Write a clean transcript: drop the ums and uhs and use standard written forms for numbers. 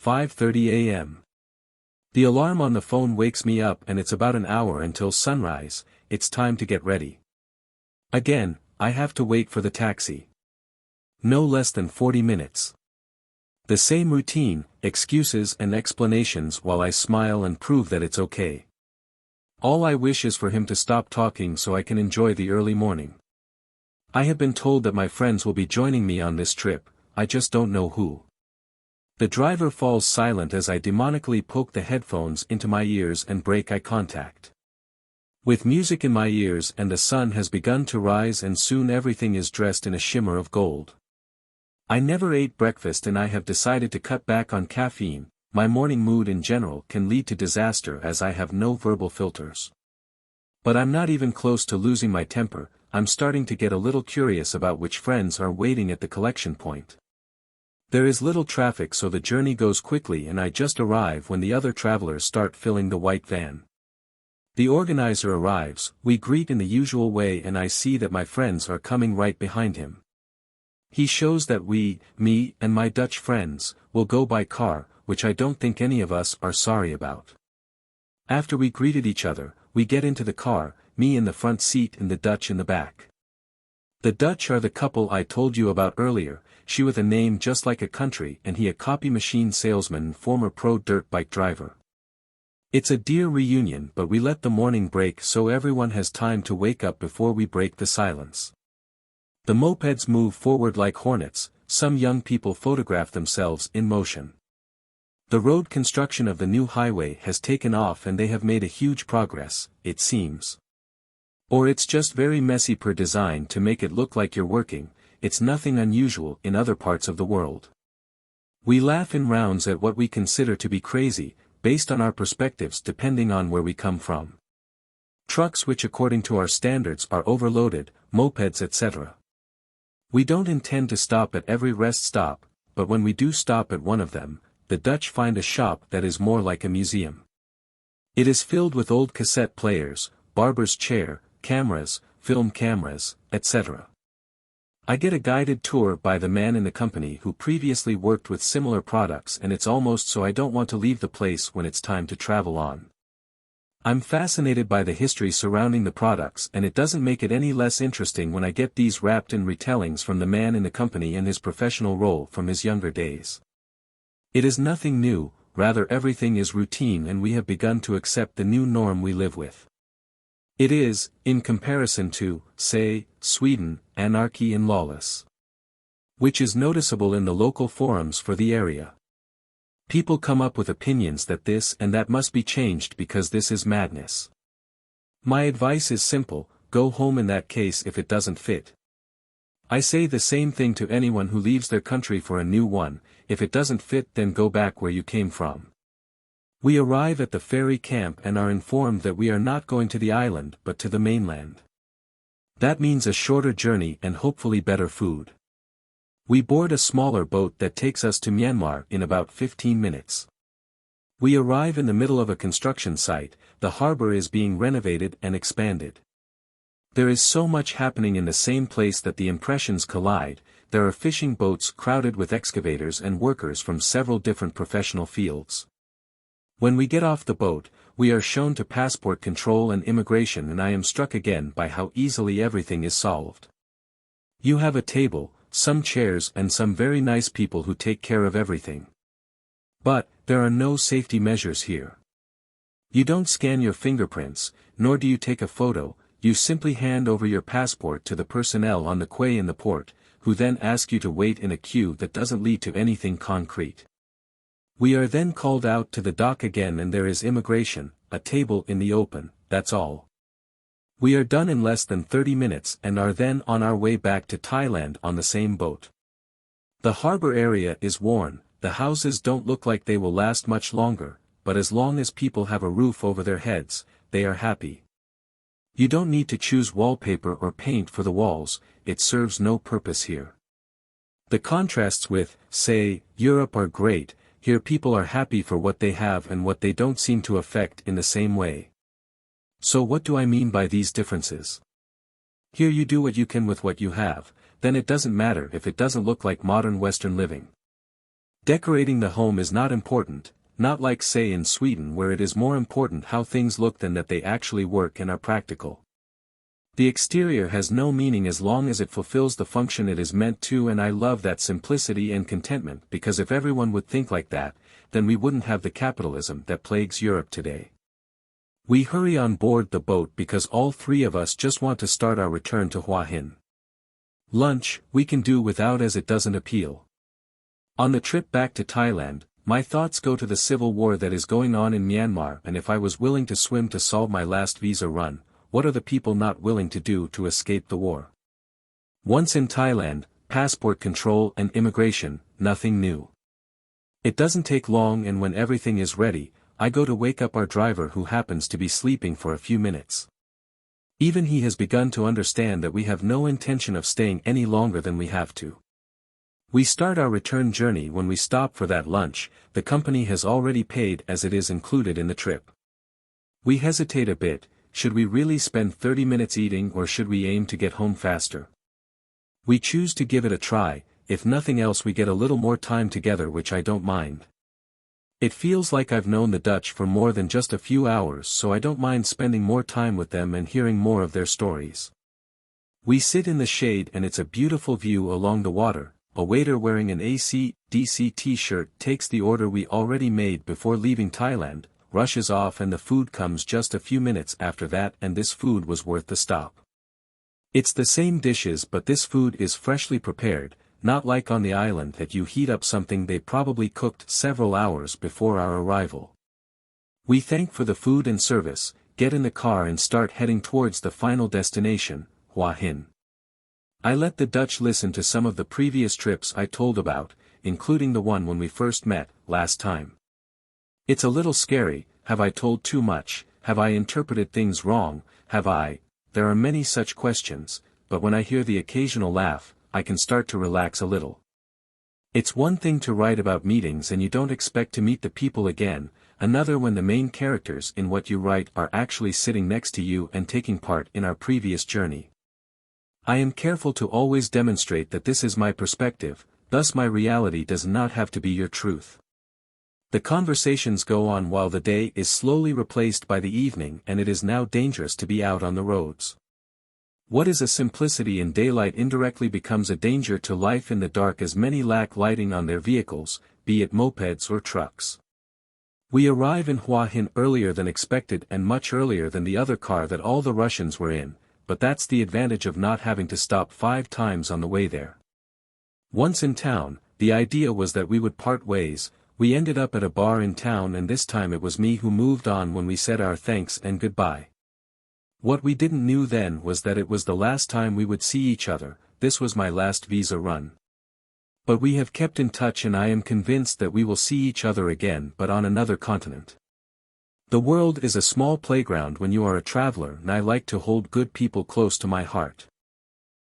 5:30 a.m. The alarm on the phone wakes me up and it's about an hour until sunrise. It's time to get ready. Again, I have to wait for the taxi. No less than 40 minutes. The same routine, excuses and explanations while I smile and prove that it's okay. All I wish is for him to stop talking so I can enjoy the early morning. I have been told that my friends will be joining me on this trip, I just don't know who. The driver falls silent as I demonically poke the headphones into my ears and break eye contact. With music in my ears and the sun has begun to rise and soon everything is dressed in a shimmer of gold. I never ate breakfast and I have decided to cut back on caffeine. My morning mood in general can lead to disaster as I have no verbal filters. But I'm not even close to losing my temper. I'm starting to get a little curious about which friends are waiting at the collection point. There is little traffic so the journey goes quickly and I just arrive when the other travelers start filling the white van. The organizer arrives, we greet in the usual way and I see that my friends are coming right behind him. He shows that me and my Dutch friends, will go by car, which I don't think any of us are sorry about. After we greeted each other, we get into the car, me in the front seat and the Dutch in the back. The Dutch are the couple I told you about earlier, she with a name just like a country and he a copy machine salesman and former pro dirt bike driver. It's a dear reunion but we let the morning break so everyone has time to wake up before we break the silence. The mopeds move forward like hornets, some young people photograph themselves in motion. The road construction of the new highway has taken off and they have made a huge progress, it seems. Or it's just very messy per design to make it look like you're working, it's nothing unusual in other parts of the world. We laugh in rounds at what we consider to be crazy, based on our perspectives depending on where we come from. Trucks which according to our standards are overloaded, mopeds etc. We don't intend to stop at every rest stop, but when we do stop at one of them, the Dutch find a shop that is more like a museum. It is filled with old cassette players, barber's chair, cameras, film cameras, etc. I get a guided tour by the man in the company who previously worked with similar products and it's almost so I don't want to leave the place when it's time to travel on. I'm fascinated by the history surrounding the products and it doesn't make it any less interesting when I get these wrapped in retellings from the man in the company and his professional role from his younger days. It is nothing new, rather everything is routine and we have begun to accept the new norm we live with. It is, in comparison to, say, Sweden, anarchy and lawless. Which is noticeable in the local forums for the area. People come up with opinions that this and that must be changed because this is madness. My advice is simple, go home in that case if it doesn't fit. I say the same thing to anyone who leaves their country for a new one, if it doesn't fit then go back where you came from. We arrive at the ferry camp and are informed that we are not going to the island but to the mainland. That means a shorter journey and hopefully better food. We board a smaller boat that takes us to Myanmar in about 15 minutes. We arrive in the middle of a construction site, the harbor is being renovated and expanded. There is so much happening in the same place that the impressions collide. There are fishing boats crowded with excavators and workers from several different professional fields. When we get off the boat, we are shown to passport control and immigration and I am struck again by how easily everything is solved. You have a table, some chairs and some very nice people who take care of everything. But, there are no safety measures here. You don't scan your fingerprints, nor do you take a photo, you simply hand over your passport to the personnel on the quay in the port, who then ask you to wait in a queue that doesn't lead to anything concrete. We are then called out to the dock again and there is immigration, a table in the open, that's all. We are done in less than 30 minutes and are then on our way back to Thailand on the same boat. The harbor area is worn, the houses don't look like they will last much longer, but as long as people have a roof over their heads, they are happy. You don't need to choose wallpaper or paint for the walls, it serves no purpose here. The contrasts with, say, Europe are great, here people are happy for what they have and what they don't seem to affect in the same way. So what do I mean by these differences? Here you do what you can with what you have, then it doesn't matter if it doesn't look like modern Western living. Decorating the home is not important, not like say in Sweden where it is more important how things look than that they actually work and are practical. The exterior has no meaning as long as it fulfills the function it is meant to, and I love that simplicity and contentment because if everyone would think like that, then we wouldn't have the capitalism that plagues Europe today. We hurry on board the boat because all three of us just want to start our return to Hua Hin. Lunch, we can do without as it doesn't appeal. On the trip back to Thailand, my thoughts go to the civil war that is going on in Myanmar, and if I was willing to swim to solve my last visa run, what are the people not willing to do to escape the war? Once in Thailand, passport control and immigration, nothing new. It doesn't take long, and when everything is ready, I go to wake up our driver who happens to be sleeping for a few minutes. Even he has begun to understand that we have no intention of staying any longer than we have to. We start our return journey when we stop for that lunch. The company has already paid as it is included in the trip. We hesitate a bit, should we really spend 30 minutes eating or should we aim to get home faster? We choose to give it a try, if nothing else we get a little more time together, which I don't mind. It feels like I've known the Dutch for more than just a few hours, so I don't mind spending more time with them and hearing more of their stories. We sit in the shade and it's a beautiful view along the water. A waiter wearing an AC/DC t-shirt takes the order we already made before leaving Thailand, rushes off, and the food comes just a few minutes after that, and this food was worth the stop. It's the same dishes, but this food is freshly prepared, not like on the island that you heat up something they probably cooked several hours before our arrival. We thank for the food and service, get in the car and start heading towards the final destination, Hua Hin. I let the Dutch listen to some of the previous trips I told about, including the one when we first met, last time. It's a little scary. Have I told too much? Have I interpreted things wrong? There are many such questions, but when I hear the occasional laugh, I can start to relax a little. It's one thing to write about meetings and you don't expect to meet the people again, another when the main characters in what you write are actually sitting next to you and taking part in our previous journey. I am careful to always demonstrate that this is my perspective, thus my reality does not have to be your truth. The conversations go on while the day is slowly replaced by the evening, and it is now dangerous to be out on the roads. What is a simplicity in daylight indirectly becomes a danger to life in the dark, as many lack lighting on their vehicles, be it mopeds or trucks. We arrive in Hua Hin earlier than expected and much earlier than the other car that all the Russians were in, but that's the advantage of not having to stop 5 times on the way there. Once in town, the idea was that we would part ways. We ended up at a bar in town, and this time it was me who moved on when we said our thanks and goodbye. What we didn't knew then was that it was the last time we would see each other. This was my last visa run. But we have kept in touch, and I am convinced that we will see each other again, but on another continent. The world is a small playground when you are a traveler, and I like to hold good people close to my heart.